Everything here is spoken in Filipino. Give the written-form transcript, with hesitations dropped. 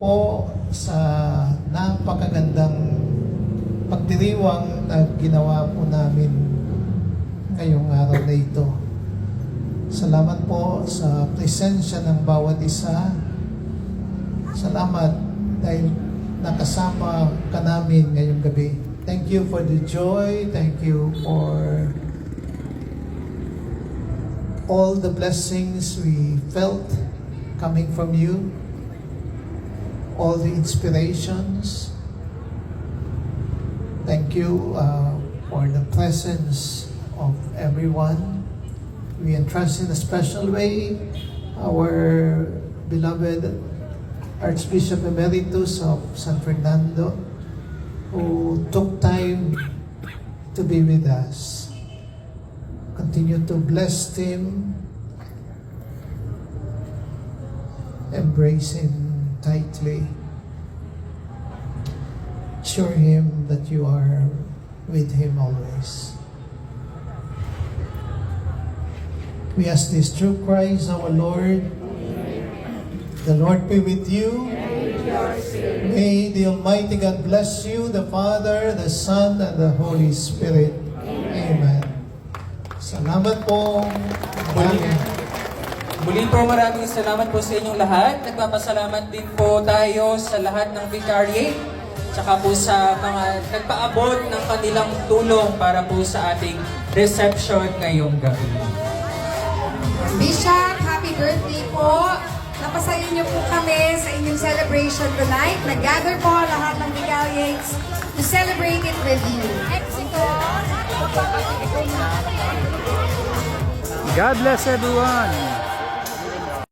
po sa napakagandang pagdiriwang na ginawa po namin ngayong araw na ito. Salamat po sa presensya ng bawat isa. Salamat dahil nakasama ka namin ngayong gabi. Thank you for the joy. Thank you for all the blessings we felt coming from you. All the inspirations. Thank you for the presence of everyone. We entrust in a special way our beloved Archbishop Emeritus of San Fernando, who took time to be with us. Continue to bless him, embrace him tightly. Assure him that you are with him always. We ask this through Christ our Lord. The Lord be with you. May the Almighty God bless you, the Father, the Son, and the Holy Spirit. Amen. Salamat po. Muli po maraming salamat po sa inyong lahat. Nagpapasalamat din po tayo sa lahat ng Vicariate, tsaka po sa mga nagpaabot ng kanilang tulong para po sa ating reception ngayong gabi. Bishop, happy birthday po! Napasaya niyo po kami sa inyong celebration tonight. Nag-gather po lahat ng Vicariates to celebrate it with you. God bless everyone.